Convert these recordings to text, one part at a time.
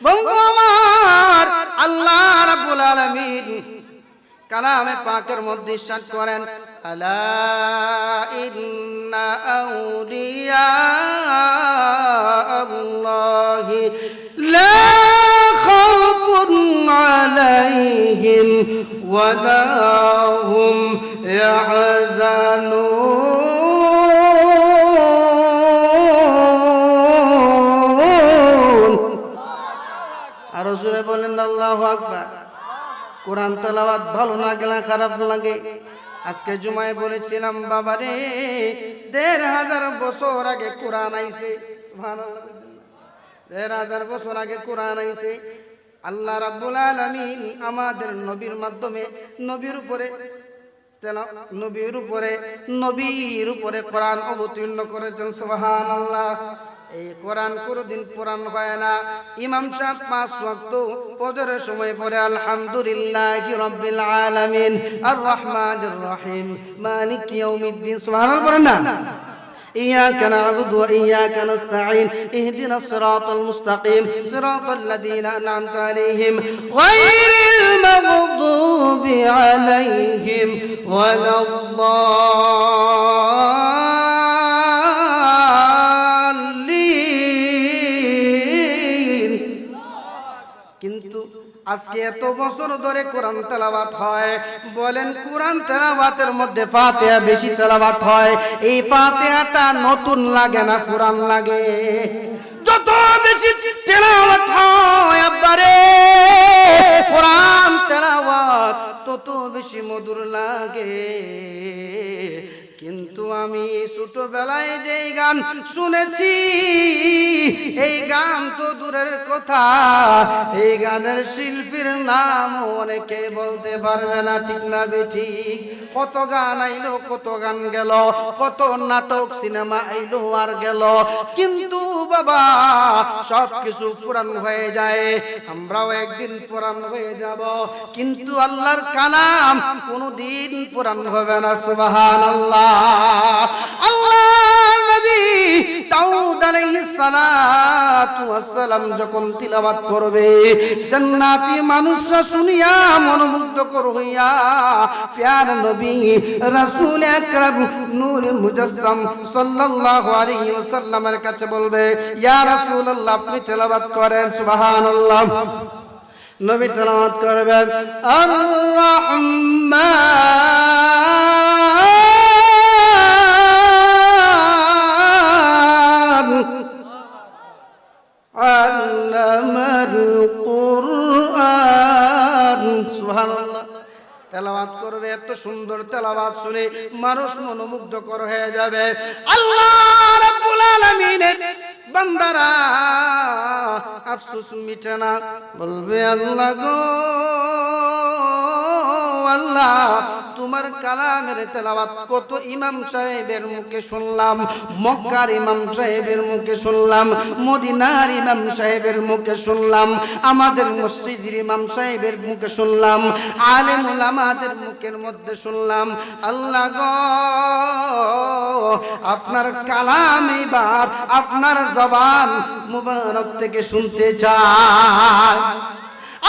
বন্ধু আমার, আল্লাহ রাব্বুল আলামিন কালামে পাকের মধ্যে ইরশাদ করেন, আলা ইন্না আউলিয়া আল্লাহি লা খাউফুন আলাইহিম ওয়া লা হুম ইয়াহজানুন। আরো জোরে বলেন আল্লাহু আকবার। কোরআন তেলাওয়াত ভালো না গেলে খারাপ লাগে। আজকে জুমায় বলেছিলাম, বাবারে ১৫০০ বছর আগে কোরআন আইছে। সুবহানাল্লাহ, ১৫০০ বছর আগে কোরআন আইছে। আল্লাহ রাব্বুল আলামিন আমাদের নবীর মাধ্যমে নবীর উপরে কোরআন অবতীর্ণ করেছেন। সুবহানাল্লাহ। এই কোরআন কোনদিন পুরান হয় না। ইমাম সাহেব ৫ ওয়াক্ত ফজরের সময় পড়ে আলহামদুলিল্লাহি রাব্বিল আলামিন আর রহমানির রহিম মালিকি ইয়াউমিদ্দিন। সুবহানাল্লাহ বলেন না? إياك نعبد وإياك نستعين اهدنا الصراط المستقيم صراط الذين أنعمت عليهم غير المغضوب عليهم ولا الضالين। কিন্তু আজকে এত বছর ধরে কোরআন তেলাওয়াত হয়, বলেন কোরআন তেলাওয়াতের মধ্যে ফাতিহা বেশি তেলাওয়াত হয়। এই ফাতিহাটা নতুন লাগে না পুরান লাগে? যত বেশি তেলাওয়াত হয় আব্বারে কোরআন তেলাওয়াত তত বেশি মধুর লাগে। কিন্তু আমি ছোটবেলায় যেই গান শুনেছি, এই গান তো দূরের কথা, এই গানের শিল্পীর নাম অনেকে বলতে পারবে না। ঠিক না বেঠিক? কত গান আইলো, কত গান গেল, কত নাটক সিনেমা আইলো আর গেল, কিন্তু বাবা সব কিছু পুরান হয়ে যায়। আমরাও একদিন পুরান হয়ে যাব, কিন্তু আল্লাহর কালাম কোনদিন পুরান হবে না। সুবহানাল্লাহ। আল্লাহর নবী দাউদ আলাইহিস সালাতু ওয়াস সালাম যখন তিলাওয়াত করবে, জান্নাতি মানুষরা শুনিয়া মনোমুগ্ধকর হইয়া প্যার নবী রাসূল আকরাম নূরে মুজাসসাম সাল্লাল্লাহু আলাইহি ওয়াসাল্লামের কাছে বলবে, ইয়া রাসূলুল্লাহ আপনি তিলাওয়াত করেন। সুবহানাল্লাহ। নবী তিলাওয়াত করবেন, আর রহমান আল্লামাল কুরআন। সুবহানাল্লাহ। তেলাওয়াত করবে, এত সুন্দর তেলাওয়াত শুনে মানুষ মনোমুগ্ধকর হয়ে যাবে। আল্লাহ রাব্বুল আলামিনের বান্দারা আফসোস মিটে না, বলবে আল্লাহ গো আল্লাহ তোমার কালামের তেলাওয়াত কত ইমাম সাহেবের মুখে শুনলাম, মক্কার ইমাম সাহেবের মুখে শুনলাম, মদিনার ইমাম সাহেবের মুখে শুনলাম, আমাদের মসজিদের ইমাম সাহেবের মুখে শুনলাম, আলেম উলামাদের মুখের মধ্যে শুনলাম। আল্লাহ গো আপনার কালাম এবার আপনার জবান মুবারক থেকে শুনতে চাই।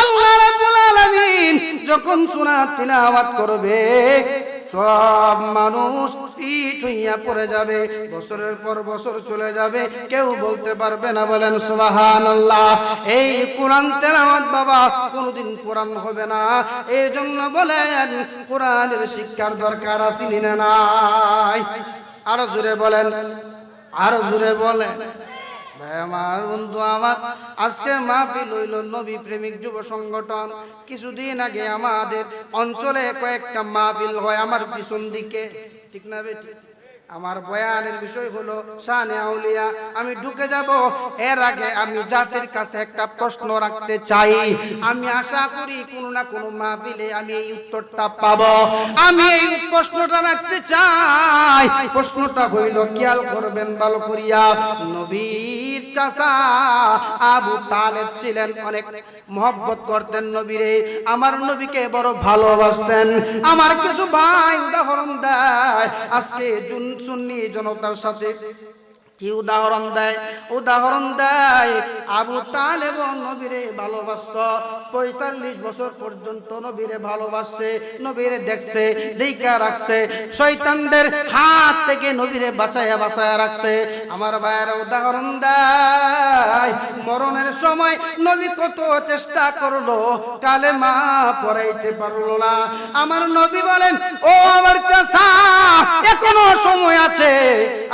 আল্লাহ রাব্বুল আলামিন যখন সূরা তিলাওয়াত করবে, সব মানুষ পিঠ হইয়া পড়ে যাবে, বছরের পর বছর চলে যাবে, কেউ বলতে পারবে না। বলেন সুবহানাল্লাহ। এই কোরআন তেলাওয়াত বাবা কোনদিন পুরান হবে না। এই জন্য বলেন কোরআনের শিক্ষার দরকার আছে না নাই? আরো জোরে বলেন, আরো জোরে বলেন। আমার বন্ধু আমার, আজকে মাহফিল হইল নবী প্রেমিক যুব সংগঠন। কিছুদিন আগে আমাদের অঞ্চলে কয়েকটা মাহফিল হয় আমার পিছন দিকে। ঠিক না বেটি? আমার বয়ানের বিষয় হলো শানে আউলিয়া। আমি ঢুকে যাব, এর আগে আমি জাতির কাছে একটা প্রশ্ন রাখতে চাই। আমি আশা করি কোনো না কোনো মাহফিলে আমি এই উত্তরটা পাবো। আমি এই প্রশ্নটা রাখতে চাই। প্রশ্নটা হইল, খেয়াল করবেন ভালো করিয়া, নবীর চাচা আবু তালেব ছিলেন, অনেক মহব্বত করতেন নবীরে, আমার নবীকে বড় ভালোবাসতেন। আমার কিছু ভাই উদাহরণ দেয়, আজকে সুন্নি জনতার সাথে কি উদাহরণ দেয়? উদাহরণ দেয় আবু তালেব নবীরে ভালোবাসত, ৪৫ বছর পর্যন্ত নবীরে ভালোবাসছে, নবীরে দেখছে, দেখা রাখছে, শয়তানদের হাত থেকে নবীরে বাঁচায়া বাঁচায়া রাখছে। আমার ভাইয়েরা উদাহরণ দেয় মরণের সময় নবী কত চেষ্টা করলো, কালেমা পড়াইতে পারলো না। আমার নবী বলেন, ও আমার চাচা, এখনো সময় আছে,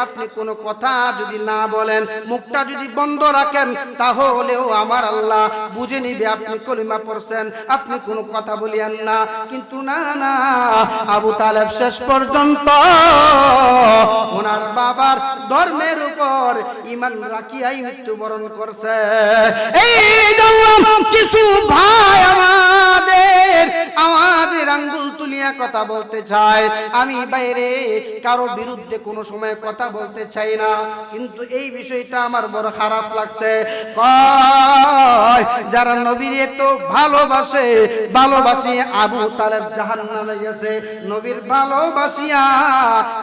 আপনি কোনো কথা যদি না বলেন, মুখটা যদি বন্ধ রাখেন, তাহলেও আমার আল্লাহ বুঝে নিবে আপনি কলিমা পড়ছেন, আপনি কোনো কথা বলিয়েন না। কিন্তু না না, আবু তালেব শেষ পর্যন্ত ওনার বাবার ধর্মের উপর ঈমান রাখিয়াই মৃত্যুবরণ করছে। এই জন্য কিছু ভাই আমাদের আঙ্গুল তুলিয়া কথা বলতে চায়। আমি বাইরে কারো বিরুদ্ধে কোনো সময় কথা বলতে চাই না, কিন্তু এই বিষয়টা আমার বড় খারাপ লাগছে। যারা নবীর এত ভালোবাসে, ভালোবাসিয়ে আবু তালেব জাহান্নামে গেছে, নবীর ভালোবাসিয়া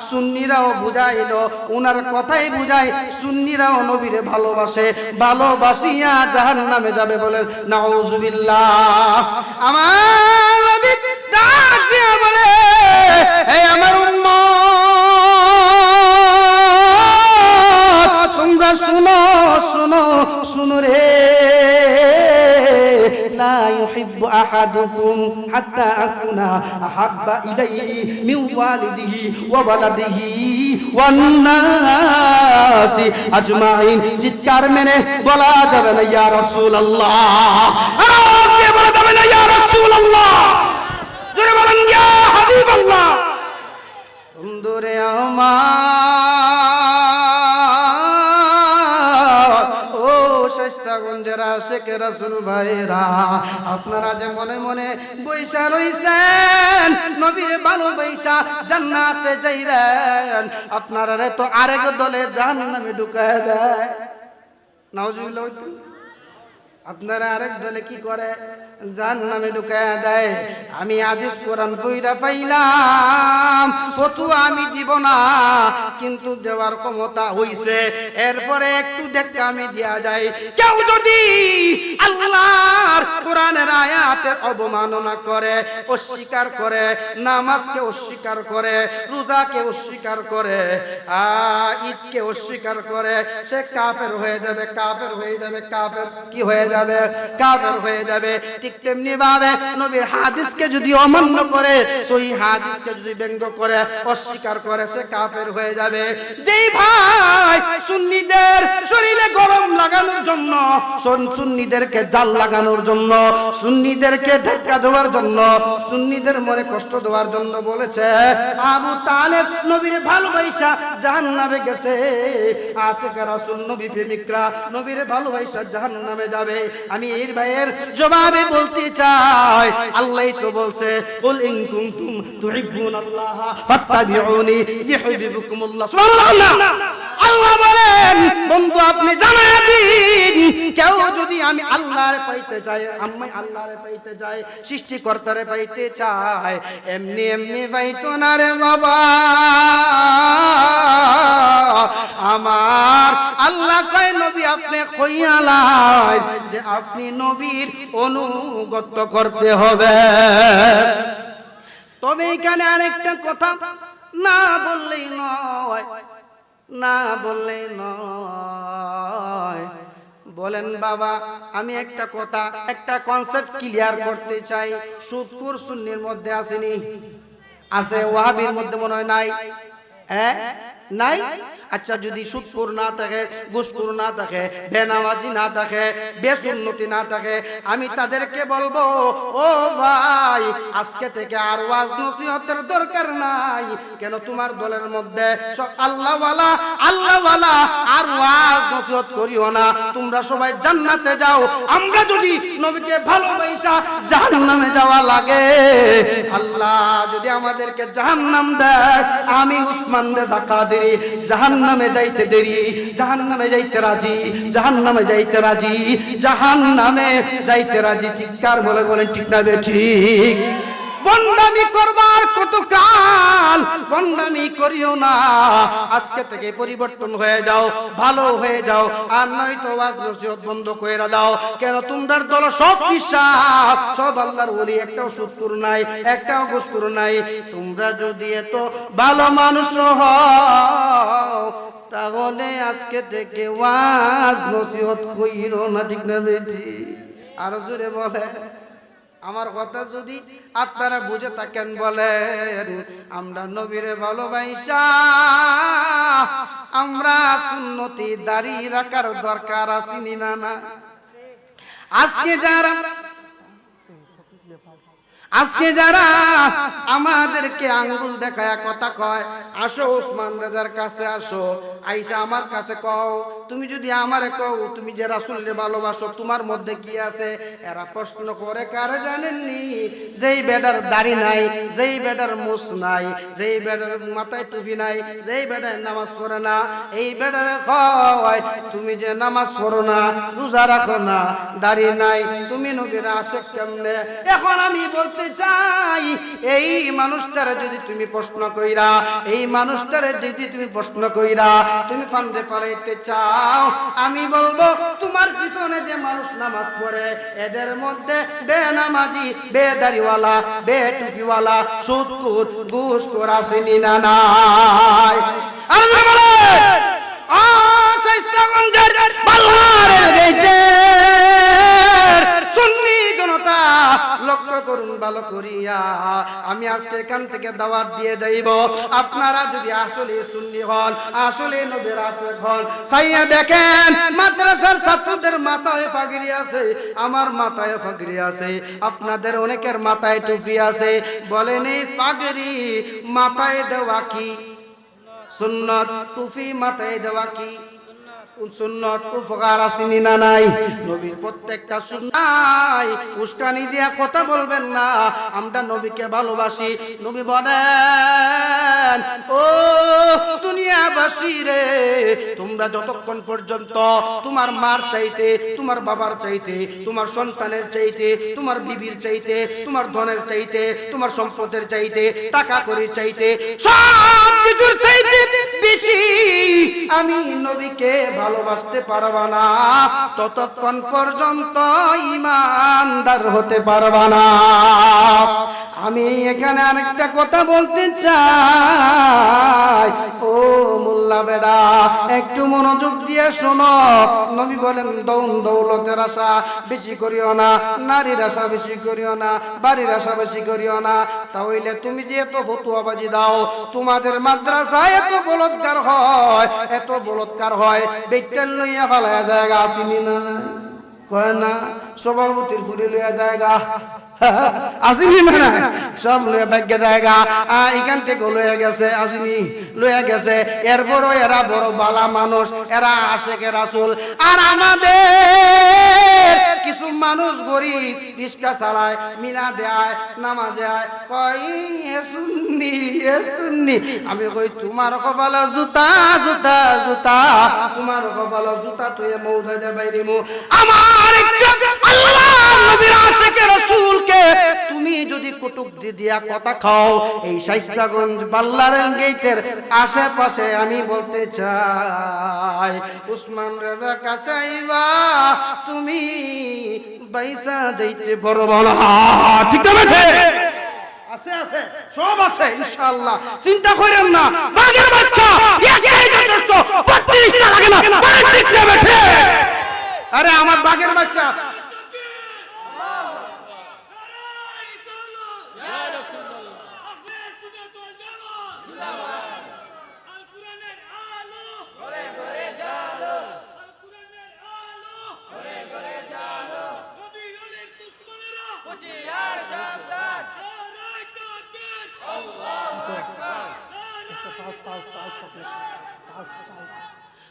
সুন্নিরাও বুঝাইলো, উনার কথাই বুঝায় সুন্নিরাও নবীরে ভালোবাসে, ভালোবাসিয়া জাহান্নামে যাবে বলেন নাউজুবিল্লাহ। আমার নবী ডাক দিয়া বলে, হে আমার উম্মত, তোমরা শুনো শুনো শুনো রে, লা ইউহিব্বু আহাদুকুম হাত্তা আকুনা আহাব্বা ইলাইহি মিন ওয়ালিদিহি ওয়া ওয়ালাদিহি ওয়ান নাসি আজমাইন। চিৎকার মেরে বলা যাবে না ইয়া রাসূলুল্লাহ, আওয়াজ দিয়ে বলা যাবে না ইয়া রাসূলুল্লাহ, জোরে বলেন ইয়া হাবিবাল্লাহ। বন্ধুরে আমার, ও শাইস্তাগঞ্জের আশিক রাসূল ভাইরা, আপনারা যে মনে মনে বইসা রইছেন নবীর ভালোবাসা জান্নাতে যাইবেন, আপনারা তো আরেক দলে জাহান্নামে ঢুকায় দেয়। নাউজুবিল্লাহ। আপনারা আরেক দলে কি করে? জাহান্নামে ঢুকায় দেয়। আমি হাদিস কোরআন পড়া পাইলাম, ফতোয়া আমি দিব না, কিন্তু দেওয়ার ক্ষমতা হইছে। এরপরে একটু দেখতে আমি দিয়া যাই, কেউ যদি আল্লাহর কোরআনের আয়াতের অবমাননা করে, অস্বীকার করে, নামাজকে অস্বীকার করে, রোজাকে অস্বীকার করে, ঈদকে অস্বীকার করে, সে কাফের হয়ে যাবে, কাফের হয়ে যাবে, কাফের কি হয়ে যাবে? কাফের হয়ে যাবে। ঠিক তেমনি ভাবে নবীর হাদিসকে যদি অমান্য করে, সহিহ হাদিসকে যদি ব্যঙ্গ করে, অস্বীকার করে, সে কাফের হয়ে যাবে। যেই ভাই সুন্নিদের শরীরে গরম লাগানোর জন্য, সুন্নিদেরকে জাল লাগানোর জন্য, সুন্নিদেরকে ধাক্কা দেওয়ার জন্য, সুন্নিদের মনে কষ্ট দেওয়ার জন্য বলেছে আবু তালেব নবীর ভালোবাসা জাহান্নামে গেছে, আশিক রাসূল নবী প্রেমিকরা নবীর ভালোবাসা জাহান্নামে যাবে। আমি এর ভাইয়ের জবাবে বলতে চাই, আল্লাহই তো বলছে, কুল ইন কুনতুম তুহিব্বুনাল্লাহ ফাত্তাবিউনি ইউহিব্বুকুমুল্লাহ। সুবহানাল্লাহ। আল্লাহ বলেন, বন্ধু আপনি জানায়া দিন, কেউ যদি আমি আল্লাহরে পাইতে চাই, আমি আল্লাহরে পাইতে চাই, সৃষ্টিকর্তারে পাইতে চাই, এমনি এমনি পাইতো না রে বাবা। আমার আল্লাহ কয়, নবী আপনি কইয়ালাই যে আপনি নবীর অনুগত করতে হবে। তবে এখানে আরেকটা কথা না বললেই নয়, না বললেই নয়। বলেন বাবা, আমি একটা কথা, একটা কনসেপ্ট ক্লিয়ার করতে চাই। সুদখোর সুন্নির মধ্যে আসেনি? আছে। ওয়াহাবির মধ্যে মনে হয় নাই। হ্যাঁ নাই? আচ্ছা, যদি সুদখোর না থাকে, ঘুষখোর না থাকে, বেনামাজি না থাকে, বেসুন্নতি না থাকে, আমি তাদেরকে বলবো, ও ভাই, আজকে থেকে আর ওয়াজ নসিহতের দরকার নাই। কেন? তোমার দলের মধ্যে সব আল্লাহওয়ালা আল্লাহওয়ালা, আর ওয়াজ নসিহত করিও না, তোমরা সবাই জান্নাতে যাও। আমরা যদি নবীকে ভালোবাসা জাহান্নামে যাওয়া লাগে, আল্লাহ যদি আমাদেরকে জাহান্নাম দেয়, আমি উসমান রেজা কাদেরী জাহান্নামে যাইতে দেরি, জাহান্নামে যাইতে রাজি, জাহান্নামে যাইতে রাজি, জাহান্নামে যাইতে রাজি। চিৎকার বলে বলেন ঠিক না বেঠিক? বন্ডামি করবার কত কাল, বন্ডামি করিও না। আজকে থেকে পরিবর্তন হয়ে যাও, ভালো হয়ে যাও, আর নয়তো ওয়াজ নসিহত বন্ধ করে দাও। কেন তোমরা দল সব পিসাব, সব আল্লাহর ওলি, একটাও সুদকুর নাই, একটাও ঘুষখোর নাই। তোমরা যদি এত ভালো মানুষ হও তাহলে আজকে থেকে ওয়াজ নসিহত কইরো না, ঠিক না বেটি? আরো জোরে বলে। আমার কথা যদি আপনারা বুঝে থাকেন বলেন, আমরা নবীরে ভালোবাসা আমরা সুন্নতি দাড়ি রাখার দরকার আসেনি না? না আজকে যারা আমাদেরকে আঙ্গুল দেখায় কথা কয়, আসো ওসমান রাজার কাছে আসো, আইসা আমার কাছে কও, তুমি যদি আমারে কও তুমি যে রাসূলকে ভালোবাসো তোমার মধ্যে কি আছে? এরা প্রশ্ন করে কারে জানেননি? যেই বেটার দাড়ি নাই, যেই বেটার মুছ নাই, যেই বেটার মাথায় টুপি নাই, যেই বেটার নামাজ পড়ে না, এই বেটারে কয় তুমি যে নামাজ পড়ো না, রোজা রাখো না, দাড়ি নাই, তুমি নবীর আশিক কেমনে? এখন আমি বলতে চাই, এই মানুষটারে যদি তুমি প্রশ্ন কইরা, এই মানুষটারে যদি তুমি প্রশ্ন কইরা তুমি ফান্দে পালাইতে চাও, আমি বলবো তোমার পিছনে যে মানুষ নামাজ পড়ে এদের মধ্যে বেনামাজি, বেদাড়িওয়ালা, বেটুপিওয়ালা, সুদখোর, ঘুষখোর আসেনি না? নাই? আল্লাহ বলে শাইস্তাগঞ্জের বালহারের গেটে সুন্নি জনতা লক্ষ্য করুন ভালো করিয়া, আমি আজকে এখান থেকে দাওয়াত দিয়ে যাইব। আপনারা যদি আসলে সুন্নি হন, আসলে নবীর আশিক হন, সাইয়া দেখেন মাদ্রাসার ছাত্রদের মাথায় পাগড়ি আছে, আমার মাথায় পাগড়ি আছে, আপনাদের অনেকের মাথায় টুপি আছে। বলেন এই পাগড়ি মাথায় দেওয়া কি সুন্নত? টুপি মাথায় দেওয়া কি সুন্নত? উপকার আসেনি না? নাই? নবীর প্রত্যেকটা সুন্নাত উস্কানি দিয়া কথা বলবেন না। আমরা নবীকে ভালোবাসি। নবী বলেন, ও দুনিয়াবাসী রে, তোমরা যতক্ষণ পর্যন্ত তোমার মার চাইতে, তোমার বাবার চাইতে, তোমার সন্তানের চাইতে, তোমার বিবির চাইতে, তোমার ধনের চাইতে, তোমার সম্পদের চাইতে, টাকা কড়ির চাইতে, সব কিছুর চাইতে বেশি আমি নবীকে ভালোবাসতে পারবা না, ততক্ষণ পর্যন্ত ঈমানদার হতে পারবা না। আমি এখানে আরেকটা কথা বলতে চাই, ও মোল্লা বেড়া একটু মনোযোগ দিয়ে শোনো। নবী বলেন, দৌন দৌলতের আশা বেশি করিও না, নারীর আশা বেশি করিও না, বাড়ির আশা বেশি করিও না। তাহলে তুমি যে এত ফতুয়াবাজি দাও, তোমাদের মাদ্রাসায় এত বলৎকার হয়, এত বলৎকার হয়, বেইটাল লইয়া ফালায়া জায়গা আসিনি না? কয় না সভাপতির ফুলে লইয়া জায়গা আসিনি না? সব লইয়া ভাগ্য জায়গা এখান থেকে লইয়া গেছে, আসিনি লইয়া গেছে। এরপরও এরা বড় বালা মানুষ, এরা আশেকে রাসূল। আর আমাদের কিছু মানুষ গরিব, রিস্কা চালায়, মিনা দেয়, নামাজে আয়, কয় এ সুন্নি, এ সুন্নি। আমি কই তোমার কপালে জুতা, জুতা, জুতা, তোমার কপালে জুতা তুই মৌজা দে বাইরিমু। আমার আল্লাহর নবীর আশিকে রাসূলকে তুমি যদি কটুক দিয়া কথা খাও, এই শাইস্তাগঞ্জ বাল্লারের গেটের আশেপাশে আমি বলতে চাই, উসমান রাজার কাছে আইবা তুমি বাইসা যাইতে বড় বড়। ঠিক না বেঠে? আছে আছে, সব আছে ইনশাআল্লাহ, চিন্তা করেন না। বাঘের বাচ্চা একটাই যথেষ্ট, 32টা লাগে না। ঠিক না বেঠে? আরে আমার বাঘের বাচ্চা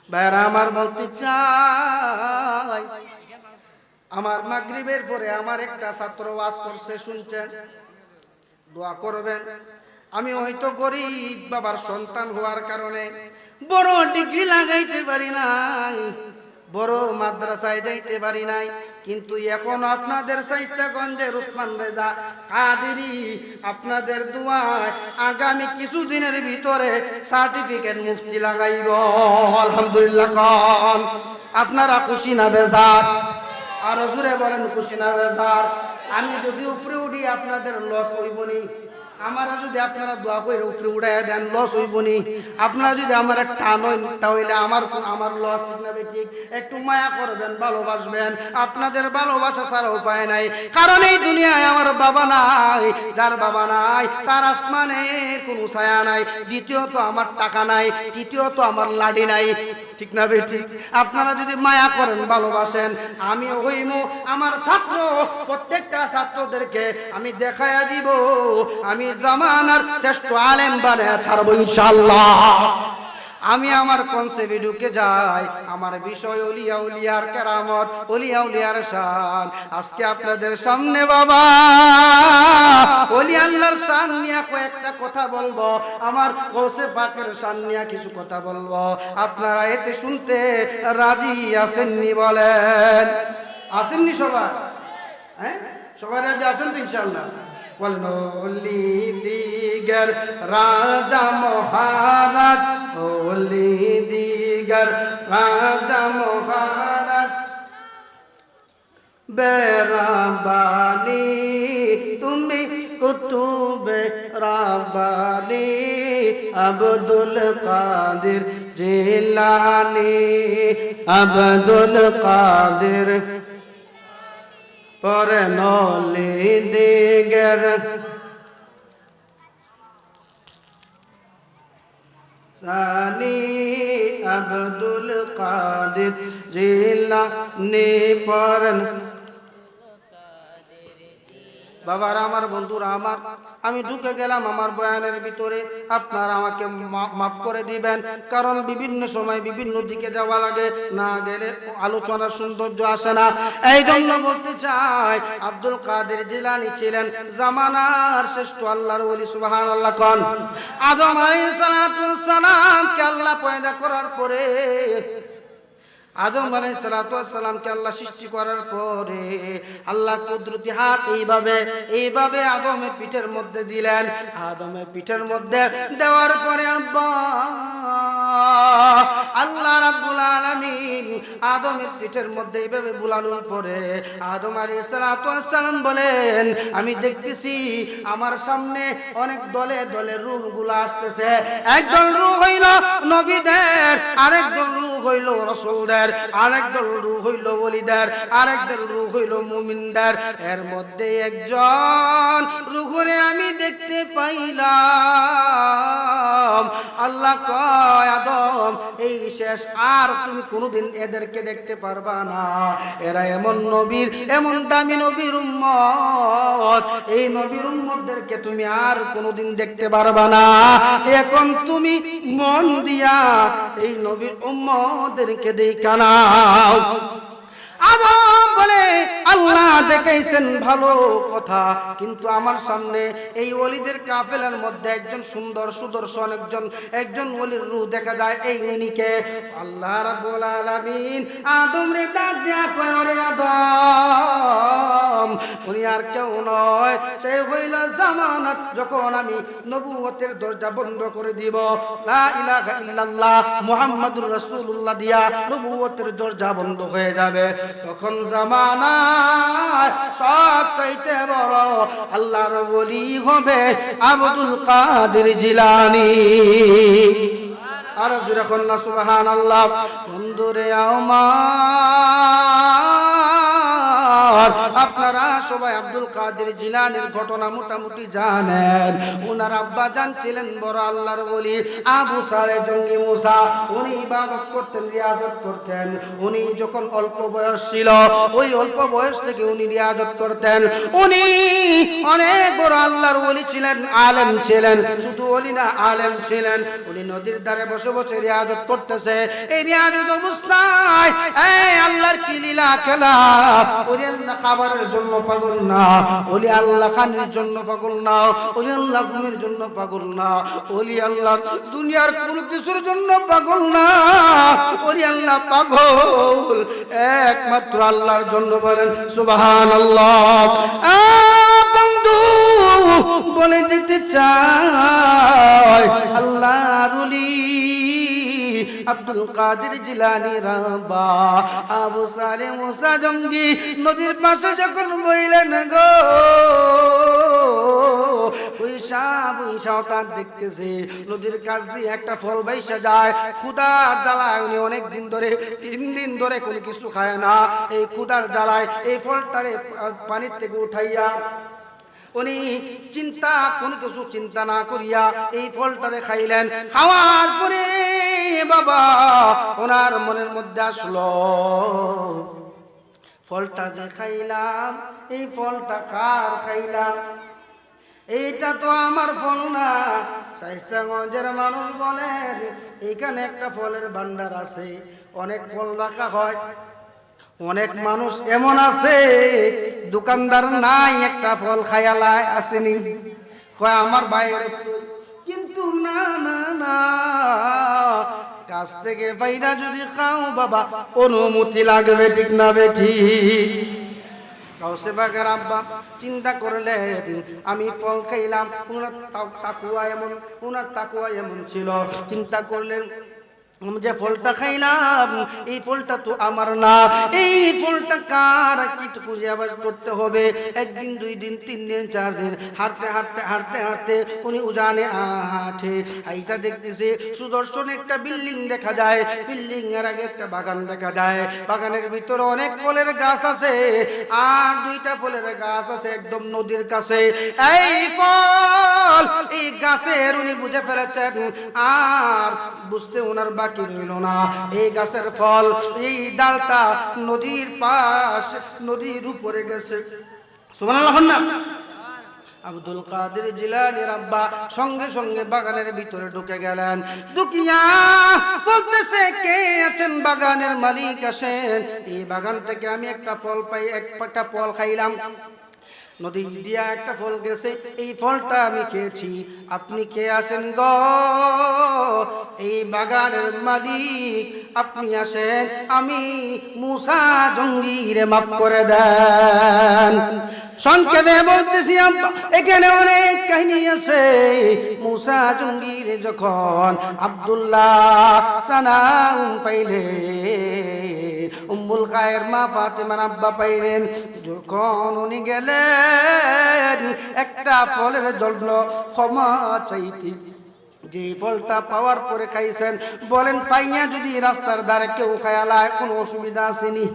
ভাইরা আমার বলতে চাই, আমার মাগরিবের পরে আমার একটা ছাত্র ওয়াজ করছে, শুনছেন? দোয়া করবেন। আমি হয়তো গরিব বাবার সন্তান হওয়ার কারণে বড় ডিগ্রি লাগাইতে পারি নাই, বড় মাদ্রাসায় যাইতে পারি নাই, কিন্তু এখন আপনাদের শাইস্তাগঞ্জের ওসমান রেজা কাদেরী আপনাদের দোয়ায় আগামী কিছুদিনের ভিতরে সার্টিফিকেট মুফতি লাগাইব। আলহামদুলিল্লাহ কোন আপনারা খুশি না বেজার? আর জোরে বলেন খুশি না বেজার? আমি যদি উপরে উঠি আপনাদের লস হইবনি, আমারা যদি আপনারা দোয়া করে উপরে উড়াইয়া দেন লস হইবনি, আপনারা যদি আমার টানেন তাহলে আমার লস, ঠিক না ঠিক? একটু মায়া করবেন, ভালোবাসবেন, আপনাদের ভালোবাসা ছাড়া উপায় নাই। কারণ এই দুনিয়ায় আমার বাবা নাই, যার বাবা নাই তার আসমানে কোনো ছায়া নাই, দ্বিতীয়ত আমার টাকা নাই, তৃতীয়ত আমার লাডি নাই, ঠিক না ঠিক? আপনারা যদি মায়া করেন, ভালোবাসেন, আমি হইমু আমার ছাত্র প্রত্যেকটা ছাত্রদেরকে আমি দেখাইয়া দিব আমি জামানার শ্রেষ্ঠ আলেম বানায়া ছাড়বো ইনশাআল্লাহ। আমি আমার কনসেপ্টে ঢুকে যাই, আমার বিষয় ওলিয়া উলিয়ার কেরামত, ওলিয়া উলিয়ার শান। আজকে আপনাদের সামনে বাবা ওলি আল্লাহর শান নিয়ে কয়েকটা কথা বলবো, আমার গৌসে পাকের শান নিয়ে কিছু কথা বলবো। আপনারা এতে শুনতে রাজি আছেননি? বলেন আসেননি সবাই? হ্যাঁ, সবাই রাজি আছেন তো ইনশাআল্লাহ? ওলি দিগর রাজা মহারাজ, ওলি দিগর রাজা মহারাজ, বেরাবানি তুমি কুতুবে রাবানি, আব্দুল কাদের জিলানি, আব্দুল কাদের পরে নলি দিগর সানি, আব্দুল কাদের জিলানি পরে। বাবারা আমার, বন্ধুরা আমার, আমি ঢুকে গেলাম আমার বয়ানের ভিতরে, আপনারা আমাকে মাফ করে দিবেন, কারণ বিভিন্ন সময় বিভিন্ন দিকে যাওয়া লাগে, না গেলে আলোচনার সৌন্দর্য আসে না। এই জন্য বলতে চাই আব্দুল কাদের জিলানী ছিলেন জামানার শ্রেষ্ঠ আল্লাহর ওলি। সুবহানাল্লাহ কোন? আদম আলাইহিস সালামকে আল্লাহ পয়দা করার পরে, আদম আলাইহিস সালামকে আল্লাহ সৃষ্টি করার পরে আল্লাহ কুদরতি হাত এইভাবে আদমের পিঠের মধ্যে দিলেন। আদমের পিঠের মধ্যে দেওয়ার পরে আল্লাহ রাব্বুল আলামিন আদমের পিঠের মধ্যে এইভাবে বুলানোর পরে আদম আলাইহিস সালাম বলেন, আমি দেখতেছি আমার সামনে অনেক দলে দলে রূহগুলো আসতেছে। একদল রূহ হইল নবীদের, আরেকদল রূহ হইল রাসূলদের, আরেকদল রূহ হইল ওলিদের, আরেকদল রূহ হইল মুমিনদের। এর মধ্যে একজন রূহরে আমি দেখতে পাইলাম। আল্লাহ কয়, আদম এই শেষ, আর তুমি কোনোদিন এদেরকে দেখতে পারবা না। এরা এমন নবীর, এমন দামি নবীর উম্মত, এই নবীর উম্মতদেরকে তুমি আর কোনোদিন দেখতে পারবা না। এখন তুমি মন দিয়া এই নবীর উম্মতদেরকে দেখা নাও। আদম বলে, আল্লাহ দেখাইছেন ভালো কথা, কিন্তু আমার সামনে এই ওলিদের কাফেলার মধ্যে একজন সুন্দর সুদর্শন একজন ওলির রূহ দেখা যায়। এই উনিকে আল্লাহ রাব্বুল আলামিন আদম রে ডাক দেয়া কয়, ওরে আদম, উনি আর কেউ নয়, সে হইল জামানাত যখন আমি নবুয়তের দরজা বন্ধ করে দিব, লা ইলাহা ইল্লাল্লাহ মুহাম্মাদুর রাসূলুল্লাহ দিয়া নবুয়তের দরজা বন্ধ হয়ে যাবে। তখন জামানায় সবচাইতে বড় আল্লাহর ওলি হবে আব্দুল কাদের জিলানী। আর জোরে কন্যা সুবহানাল্লাহ। বন্ধুরে আমার, আপনারা সবাই আব্দুল কাদের জিলানীর ঘটনা মোটামুটি জানেন। ওনার আব্বা জান ছিলেন বড় আল্লাহর ওলি আবু সালে জঙ্গি মুসা। উনি ইবাদত করতেন, রিয়াজত করতেন। উনি যখন অল্প বয়স ছিল, ওই অল্প বয়স থেকে উনি রিয়াজত করতেন। উনি অনেক বড় আল্লাহর ওলি ছিলেন, আলেম ছিলেন, শুধু ওলি না আলেম ছিলেন। উনি নদীর ধারে বসে বসে রিয়াজত করতেছে। এই রিয়াজত অবস্থায় এই আল্লাহর কি লীলা খেলা, ওরে আল্লাহ খাবারের জন্য পাগল না, ওলি আল্লাহ খানির জন্য পাগল না, ওলি আল্লাহ ঘুমের জন্য পাগল না, ওলি আল্লাহ দুনিয়ার কোন কিছুর জন্য পাগল না, ওলি আল্লাহ পাগল একমাত্র আল্লাহর জন্য। বলেন সুবহানাল্লাহ। বন্ধু বলে যেতে চাই আল্লাহর ওলি আব্দুল কাদের জিলানী রাব্বা আবু সারে মুসা জঙ্গি নদীর পাশে যখন বইলেন গো, বৈশা তার দেখতেছে নদীর কাছ দিয়ে একটা ফল বাইসা যায়। ক্ষুধার জ্বালায় উনি অনেক দিন ধরে 3 দিন ধরে কোনো কিছু খায় না। এই ক্ষুধার জ্বালায় এই ফলটারে পানির থেকে উঠাইয়া উনি কোনো কিছু চিন্তা না করিয়া এই ফলটারে খাইলেন। খাওয়ার পরে বাবা ওনার মনের মধ্যে আসলো, ফলটা যে খাইলাম এই ফলটা কার খাইলাম? এইটা তো আমার ফল না। শায়েস্তাগঞ্জের মানুষ বলেন এইখানে একটা ফলের ভান্ডার আছে, অনেক ফল রাখা হয়। অনেক মানুষ এমন আছে দোকানদার নাই একটা ফল খায়ালায় আসেনি, কয় আমার বাইরে, কিন্তু না না না, কাছ থেকে বাইরা যদি খাও বাবা অনুমতি লাগবে, ঠিক না বেঠি? কাউসে বাগের আব্বা চিন্তা করলেন আমি ফল খাইলাম, ওনার তাকুয়া এমন ছিল, চিন্তা করলেন যে ফলটা খাইলাম এই ফলটা তো আমার না, এই ফলটা কার? কি খুঁজে আবার করতে হবে। 1 দিন 2 দিন 3 দিন 4 দিন হাঁটতে হাঁটতে হাঁটতে হাঁটতে উনি উজানে হাঁটে এইটা দেখতেছে সুদর্শন একটা বিল্ডিং দেখা যায়। বিল্ডিং এর আগে একটা বাগান দেখা যায়, বাগানের ভিতরে অনেক ফলের গাছ আছে, আর 2টা ফলের গাছ আছে একদম নদীর কাছে। এই ফল এই গাছের উনি বুঝে ফেলেছেন, আর বুঝতে ওনার বাকি রইল না। এই গাছের ফল এই ডালটা নদীর পাশ, নদীর উপরে গেছে। সুবহানাল্লাহ না? আব্দুল কাদের জিলানী রাব্বা সঙ্গে সঙ্গে বাগানের ভিতরে ঢুকে গেলেন। ঢুকিয়া বলতেছে কে আছেন? বাগানের মালিক আসেন, এই বাগান থেকে আমি একটা ফল পাই, একটা ফল খাইলাম, নদী দিয়া একটা ফল গেছে, এই ফলটা আমি খেয়েছি, আপনি কে আছেন গো? এই বাগানের মালিক, আপনি আসেন, আমি মুসা জঙ্গিরে মাফ করে দেন। সংক্ষেপে বলতেছি এখানে অনেক কাহিনী আছে। মুসা জঙ্গিরে যখন আব্দুল্লাহ সানাম পাইলে, উম্মুল খায়ের মা ফাতেমার আব্বা পাইলেন, যখন উনি গেলেন একটা ফলের জন্য ক্ষমা চাইতে, যে ফলটা পাওয়ার পরে খাইছেন, বলেন পাইয়া যদি রাস্তার ধারে কেউ খায়ালায় কোনো অসুবিধা আসেনি?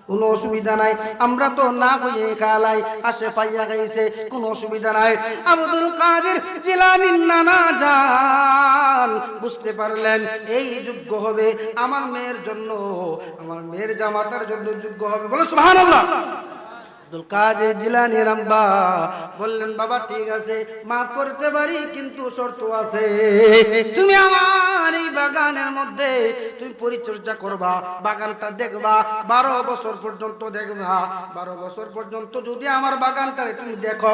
কোনো অসুবিধা নাই। আমরা তো না হয়ে খালাই, আসে পাইয়া খাইছে, কোনো অসুবিধা নাই। আব্দুল কাদের জিলানীর নানা জান বুঝতে পারলেন এই যোগ্য হবে আমার মেয়ের জন্য, আমার মেয়ের জামাতার জন্য যোগ্য হবে। বলো সুবহানাল্লাহ। আব্দুল কাদের জিলানী রাব্বা বললেন বাবা ঠিক আছে মাফ করতে পারি, কিন্তু শর্ত আছে, তুমি আমার এই বাগানের মধ্যে তুমি পরিচর্যা করবা, বাগানটা দেখবা, 12 বছর পর্যন্ত দেখবা। 12 বছর পর্যন্ত যদি আমার বাগানটারে তুমি দেখো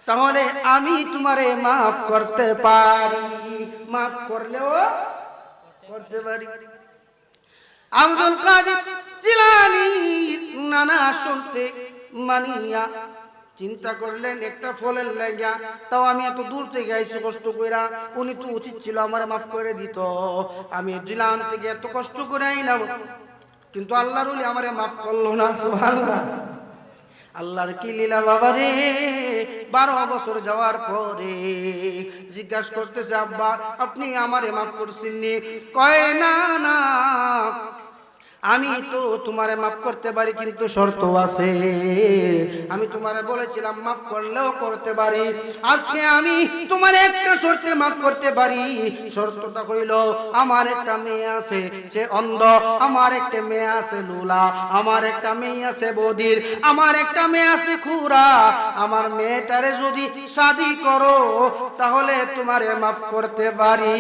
তাহলে আমি তোমারে মাফ করতে পারি, মাফ করলেও করতে পারি। আব্দুল কাদের জিলানী নানা শুনতে মানিয়া চিন্তা করলেন একটা ফলের লাইগা, তাও আমি এত দূর থেকে আইছি কষ্ট কইরা, উনি তো উচিত ছিল আমার মাফ করে দিত, আমি জিলান থেকে এত কষ্ট করে আইলাম, কিন্তু আল্লাহর ওলি আমারে মাফ করলো না। সুবহানাল্লাহ। আল্লাহর কি লীলা বাবা রে। 12 বছর যাওয়ার পরে জিজ্ঞাসা করতেছে আব্বা আপনি আমারে মাফ করছেননি? কয় না না, আমি তো তোমারে মাফ করতে পারি, কিন্তু শর্ত আছে। আমি তোমারে বলেছিলাম মাফ করলেও করতে পারি, আজকে আমি তোমারে একটা শর্তে মাফ করতে পারি। শর্তটা হইল আমার একটা মেয়ে আছে সে অন্ধ, আমার একটা মেয়ে আছে লুলা, আমার একটা মেয়ে আছে বদির, আমার একটা মেয়ে আছে খুরা, আমার মেয়েটারে যদি শাদী করো তাহলে তোমারে মাফ করতে পারি।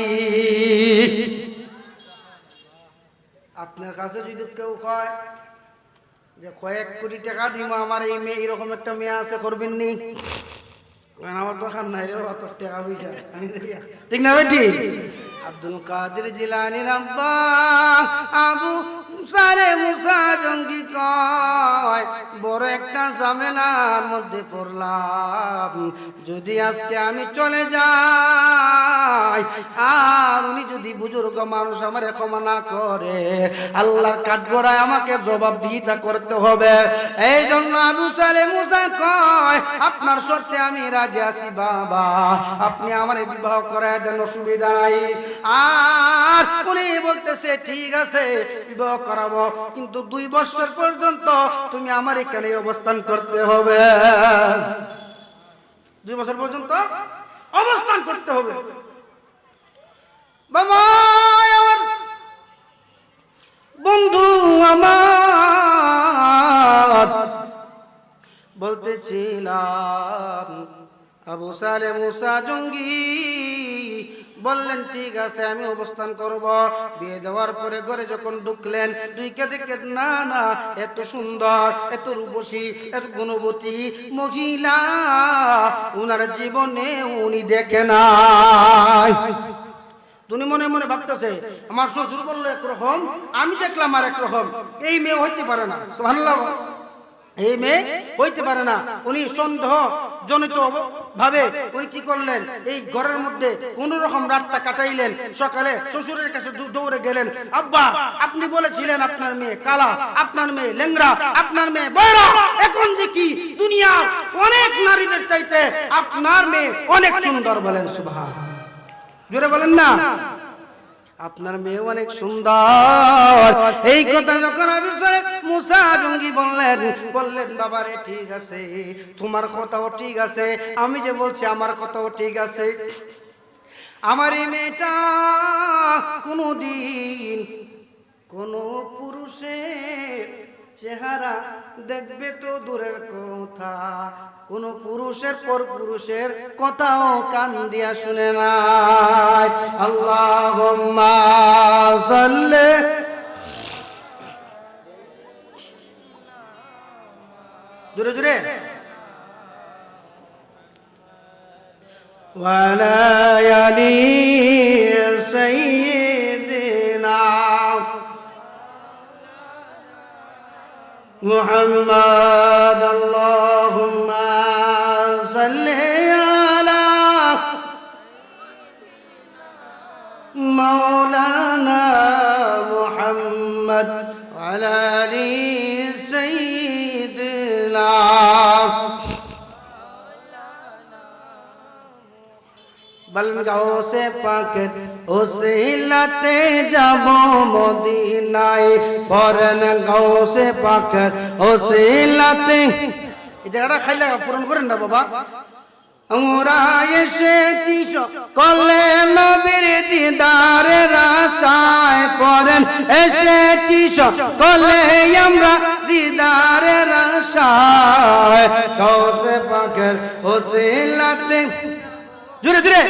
আপনার কাছে যদি কেউ কয় যে কয়েক কোটি টাকা দিব আমার এই মেয়ে, এরকম একটা মেয়ে আছে, করবেন নি? আমার দরকার নাই রে, অত টাকা পয়সা, ঠিক না বেটি? আব্দুল কাদের জিলানীর আব্বা আবু সালে মুসা জঙ্গি কয়, বড় একটা ঝামেলার মধ্যে পড়লাম। যদি আজকে আমি চলে যাই আর উনি যদি বুজুর্গ মানুষ আমারে ক্ষমা না করে, আল্লাহর কাঠগড়ায় আমাকে জবাবদিহিতা করতে হবে। এই জন্য আবু সালে মুসা কয়, আপনার শর্তে আমি রাজি আছি বাবা, আপনি আমার বিবাহ করায় দেন, অসুবিধা নাই। আর উনি বলতেছে ঠিক আছে বিবাহ করাবো, কিন্তু 2 বছর পর্যন্ত তুমি আমার এখানে অবস্থান করতে হবে। 2 বছর পর্যন্ত অবস্থান করতে হবে। বাবা আমার বন্ধু আমার বলতেছিলাম, আবু সালে মুসা জঙ্গি বললেন ঠিক আছে আমি অবস্থান করব। বিয়ে দেওয়ার পরে ঘরে যখন ঢুকলেন, ঢুকে দেখে না না এত সুন্দর, এত রূপসী, এত গুণবতী মহিলা উনার জীবনে উনি দেখে নাই। তুমি মনে মনে ভাবতেছে আমার শ্বশুর বললো একরকম, আমি দেখলাম আর একরকম, এই মেয়ে হইতে পারে না। সুবহানাল্লাহ, এই মেয়ে হইতে পারে না। উনি সন্দেহ জনিত ভাবে উনি কি করলেন, এই ঘরের মধ্যে কোন রকম রাতটা কাটাইলেন। সকালে শ্বশুরের কাছে দৌড়ে গেলেন, আব্বা আপনি বলেছিলেন আপনার মেয়ে কালা, আপনার মেয়ে লেংরা, আপনার মেয়ে বয়রা, এখন দেখি দুনিয়ার অনেক নারীদের চাইতে আপনার মেয়ে অনেক সুন্দর। বলেন সুবহানাল্লাহ, জোরে বলেন না, আপনার মেয়ে অনেক সুন্দর। এই কথা যখন আবু সালে মুসা জঙ্গি বললেন বাবারে ঠিক আছে, তোমার কথাও ঠিক আছে, আমি যে বলছি আমার কথাও ঠিক আছে। আমার এই মেয়েটা কোনদিন কোন পুরুষের চেহারা দেখবে তো দূরের কথা, কোন পুরুষের পর পুরুষের কথাও কান দিয়া শুনে নাই। আল্লাহুম্মা সাল্লি জোরে জোরে ওয়ালা আলি সাইয়্যিদিনা মুহাম্মদ। আল্লাহুম্মা সাল্লি আলা মাওলানা মুহাম্মদ ওয়া আলা আলি সাইয়্যিদিনা। বলেন গাউসে পাকের ওসিলাতে যাব মদিনায়, বলেন গাউসে পাকের ওসিলাতে। এই জায়গাটা খাইলা পূরণ করেন না বাবা। আমরা এসেছি সকলে নবীর দিদারের আশায়, পড়েন এসেছি সকলে আমরা দিদারের আশায়, গাউসে পাকের ওসিলাতে। জোরে জোরে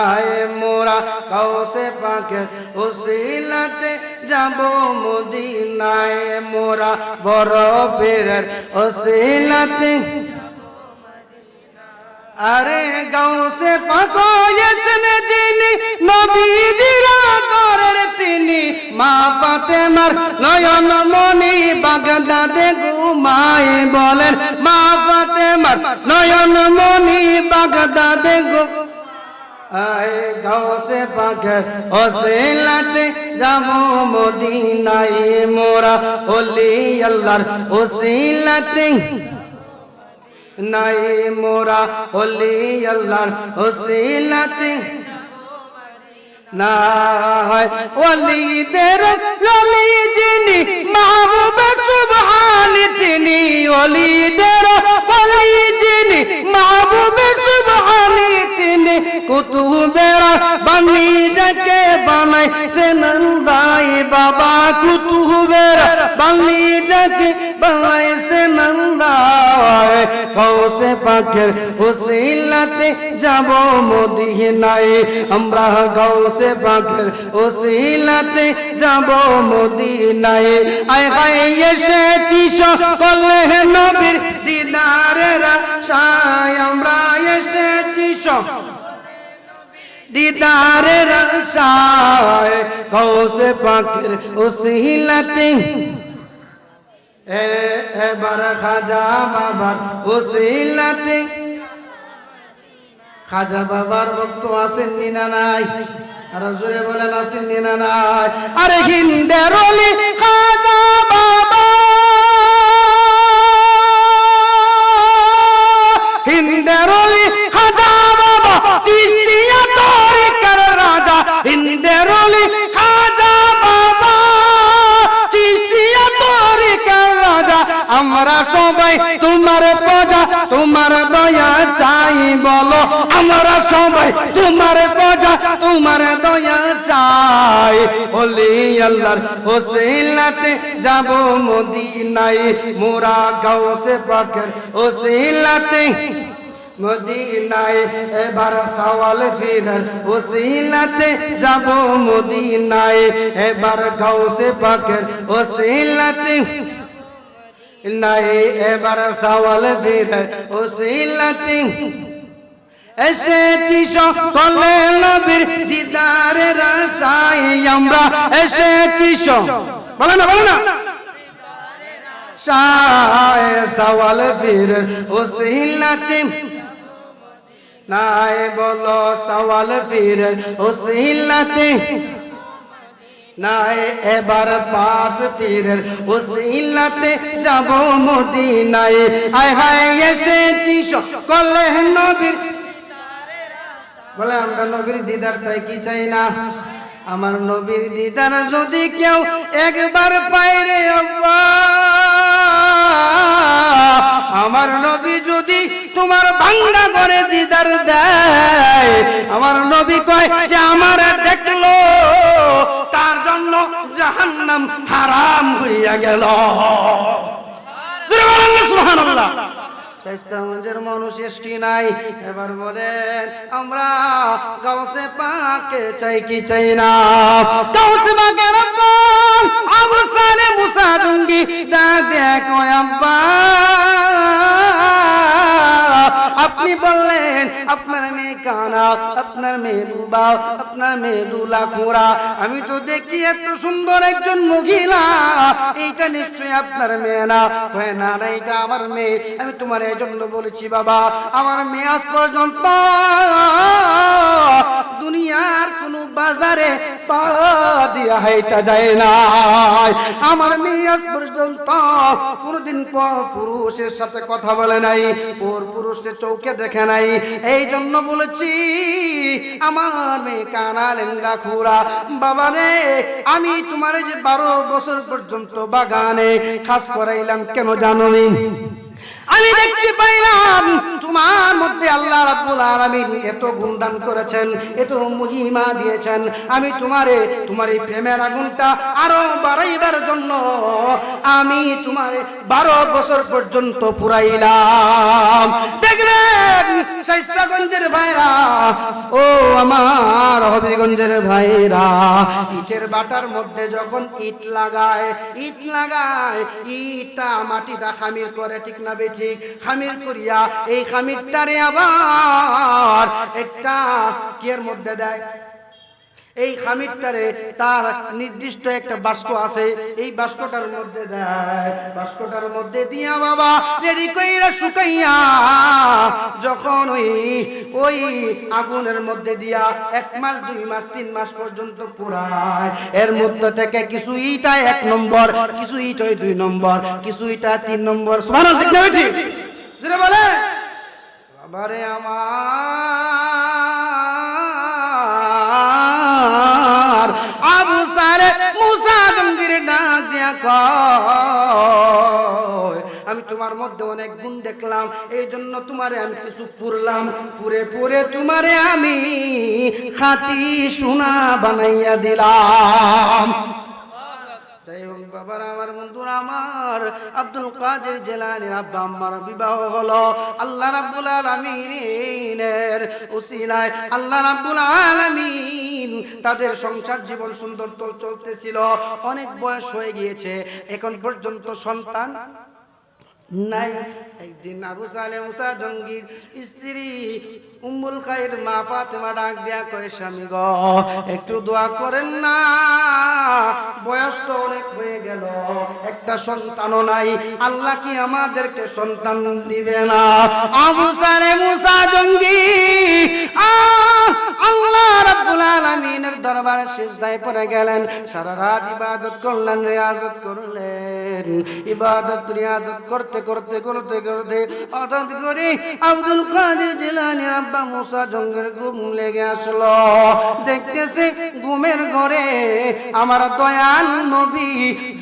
আয় মোরা গাউসে পাকের ওসিলাতে যাব মদিনায়, মোরা বড় পীরের ওসিলাতে। আরে গাউসে পাক হয়েছেন যিনি, নবীজির আদরের তিনি, মা ফাতেমার নয়ন মনি বাগদাদে ঘুমায়। বলেন মা ফাতেমার নয়ন মনি বাগদাদে ঘুমায়। আয় গাউসে পাকের ওসিলাতে যাব মদিনায়, মোরা ওলি আল্লাহর ওসিলাতে নাই, মোরা ওলি আল্লাহর ওসিলাতে নাই। ওলিদের ওলি যিনি, মাহবুব সুবহান তিনি, ওলিদের ওলি যিনি, মাহবুব সুবহান তিনি, কুতুবের বানি যাকে বানাইছে নন্দাই বাবা, কুতুবের বানি যাকে বানাইছে নন্দাই। গাউসে পাকের ওসিলাতে যাব মদিনায় আমরা গাউসে পাকের ওসিলাতে যাব মদিনায় আয় হায় এসেছি সকলে নবীর দিদারের আশায় আমরা এসেছি দিদারের আশায় গাউসে পাকের ওসিলাতে এবার খাজা বাবার ওসিলাতে খাজা বাবার ভক্ত আসেননি না নাই আর জোরে বলেন আসেননি না নাই আরে হিন্দের ওলি খাজা বাবা হিন্দের ওলি খাজা বাবা তিস্তিয়া তরিকার রাজা হিন্দের ওলি খাজা বাবা তিস্তিয়া তরিকার রাজা আমরা সবাই তোমার প্রজা তোমার দয়া চাই বলো আমরা সবাই তোমার প্রজা তোমার দয়া চাই ওলি আল্লাহর ওসিলাতে যাব মদিনায় মোরা গাউসে পাকের ওসিলাতে মদিনায় এবার সওয়াল ফিরার ওসিলাতে যাব মদিনায় এবার গাউসে পাকের ওসিলাতে নাই এবার সওয়াল ফিরার ওসিলাতে এসেছি সকলে নবীর দিদারের আশায় আমরা এসেছি বলো না শায় সওয়াল ফিরার ওসিলাতে নাই বলো সওয়াল ফিরার ওসিলাতে নাই এবার পাস ফিরের ওসিলাতে যাব মদিনায় আয় হায় এসেছি সকলে নবীর বলে আমরা নবীর দিদার চাই কি চাই না আমার নবীর দিদার যদি কেউ একবার পায় রে আমার নবী যদি তোমার ভাঙ্গা করে দিদার দেয় আমার নবী কয় যে আমার দেখলো তার জন্য জাহান্নাম হারাম হইয়া গেল সুবহানাল্লাহ শাইস্তাগঞ্জের মানুষ এসটি নাই এবার বলেন আমরা গাউসে পাকে চাই কি চাই না গাউসে পাকের আব্বা আবু সালে মুসা দুঙ্গি দেখো আব্বা আপনি বললেন আপনার মেয়ে কানা আপনার মেয়ে দুবা আপনার মেয়ে দুলা খোরা আমি তো দেখি এত সুন্দর একজন মহিলা এইটা নিশ্চয়ই আপনার মেয়ে না হয় না না এটা আমার মেয়ে আমি তোমার এই জন্য বলেছি বাবা আমার মেয়ে আজ পর্যন্ত দুনিয়ার কোন বাজারে পা দিয়া হাইটা যায় না আমার মেয়ে আজ পর্যন্ত কোনদিন পুরুষের সাথে কথা বলে নাই ওর পুরুষের চৌকে দেখে নাই এই জন্য বলেছি আমার মেয়ে কানা লেঙ্গা খুরা বাবা রে আমি তোমার যে 12 বছর পর্যন্ত বাগানে খাস করাইলাম কেন জানো আমি দেখতে পাইলাম তোমার মধ্যে আল্লাহ রাব্বুল আলামিন এত গুণদান করেছেন এত মহিমা দিয়েছেন আমি তোমার এই প্রেমের আগুনটা আরো বাড়াইবার জন্য আমি তোমার 12 বছর পর্যন্ত পুরাইলাম দেখবেন শাইস্তাগঞ্জের ভাইরা ও আমার হবিগঞ্জের ভাইরা ইটের বাটার মধ্যে যখন ইট লাগায় ইটটা মাটিটা খামির করে ঠিক না ঠিক খামির করিয়া এই খামিরটারে আবার একটা কিয়ের মধ্যে দেয় এই খামিরটারে তার নির্দিষ্ট একটা বাস্ক আছে এই বাস্কটার মধ্যে দেয় বাস্কটার মধ্যে দিয়া বাবা রেডি কইরা শুকাইয়া যখন ওই আগুনের মধ্যে দিয়া 1 মাস 2 মাস 3 মাস পর্যন্ত পুরায় এর মধ্যে থেকে কিছু ইটা 1 নম্বর কিছু ইট হয় 2 নম্বর কিছু ইটা 3 নম্বর সুবহানাল্লাহ ঠিক না ঠিক যেটা বলে বাবারে আমার আবু সালে মুসা জঙ্গির ডাক দিয়া কয় আমি তোমার মধ্যে অনেক গুণ দেখলাম এই জন্য তোমারে আমি কিছু পুরলাম পুরে তোমারে আমি খাঁটি সোনা বানাইয়া দিলাম যাই হোক বাবার আমার বন্ধুরা আমার আব্দুল কাদের জিলানীর আব্বা আম্মার বিবাহ হলো আল্লাহ রাব্বুল আলামিনের উসিলায়। আল্লাহ রাব্বুল আলামিন তাদের সংসার জীবন সুন্দর চলতেছিল। অনেক বয়স হয়ে গিয়েছে, এখন পর্যন্ত সন্তান নাই। একদিন আবু সালেহ মুসা জঙ্গির স্ত্রী উম্মুল খায়ের মা ফাতেমা ডাক দিয়া কয়, স্বামী গো একটু দোয়া করেন না, বয়স তো অনেক হয়ে গেল, একটা সন্তানও নাই, আল্লাহ কি আমাদেরকে সন্তান দিবে না? আবু সালেহ মুসা জঙ্গি আল্লাহ রাব্বুল আলামিনের দরবারে সিজদায় পড়ে গেলেন। সারা রাত ইবাদত করলেন, রিয়াজত করলেন। ইবাদত রিয়াজত করতে করতে করতে করতে হঠাৎ করে আব্দুল কাদের জিলানীর আব্বা মুসা জঙ্গির ঘুম লেগে আসলো। দেখতেছে ঘুমের ঘরে আমার দয়াল নবী,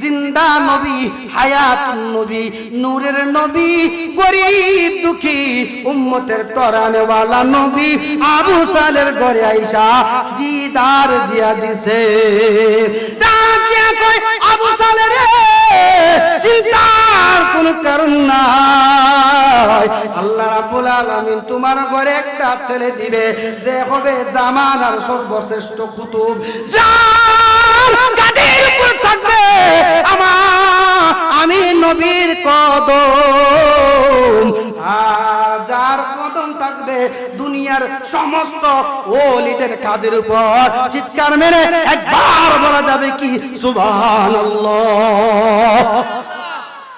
জিন্দা নবী, হায়াতুন নবী, নূরের নবী, গরীব দুঃখী উম্মতের তরানেওয়ালা নবী আবু সালের ঘরে আইসা দিদার দিয়া দিছে। ডাক দিয়া কয়, আবু সালে রে চিন্তার কোনো কারণ নাই, আল্লাহ রাব্বুল আলামিন তোমার ঘরে একটা ছেলে দিবে যে হবে জামানার সর্বশ্রেষ্ঠ কুতুব, যার গাদির উপর থাকবে আমি নবীর কদম, আর যার কদম থাকবে দুনিয়ার সমস্ত ওলিদের কাদের উপর। চিৎকার মেরে একবার বলা যাবে কি সুবহানাল্লাহ?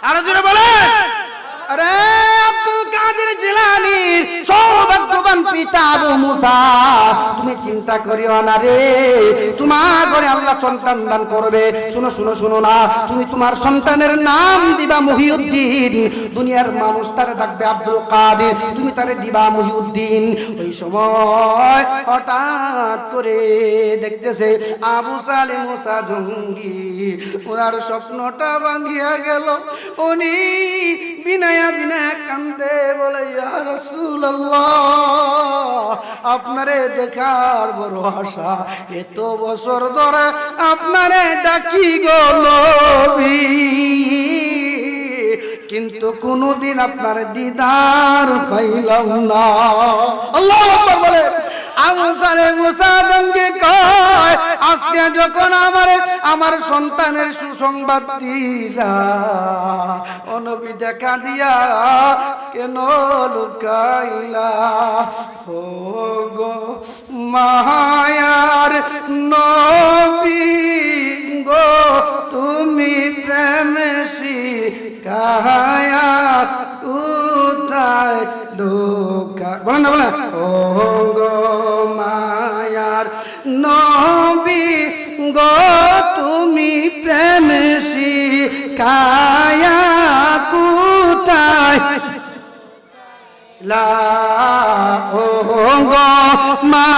আর জোরে বলে, আরে আব্দুল কাদের জিলানীর সৌভাগ্যবান পিতা আবু মুসা, তুমি চিন্তা করিও না রে, তোমার ঘরে আল্লাহ সন্তান দান করবে। শুনো শুনো শুনো না, তুমি তোমার সন্তানের নাম দিবা মহিউদ্দিন, দুনিয়ার মানুষ তারে ডাকবে আব্দুল কাদের, তুমি তারে দিবা মহিউদ্দিন। ওই সময় হঠাৎ করে দেখতেছে আবু সালেহ মুসা জঙ্গি, ওনার স্বপ্নটা ভাঙিয়া গেল। উনি বিনায়া বিনায়া কান্দে, বলে ইয়া রাসূলুল্লাহ আপনারে দেখার বড় আশা, এত বছর ধরে আপনারে ডাকি গো নবী, কিন্তু কোনদিন আপনার দিদার পাইলাম না। আল্লাহু আকবার বলে। আবু সালেহ মুসা জঙ্গি কয়, আজকে যখন আমার সন্তানের সুসংবাদ দিলা, ও নবী দেখা দিয়া কেন লুকাইলা? ও গো মায়ার নবী গো, তুমি প্রেমে শিখায়া কোথায় লুকা, বলেন না বলেন, ও গো মায়ার নবী গো, তুমি প্রেম শিখায়া কোথায় লা, ও গো মা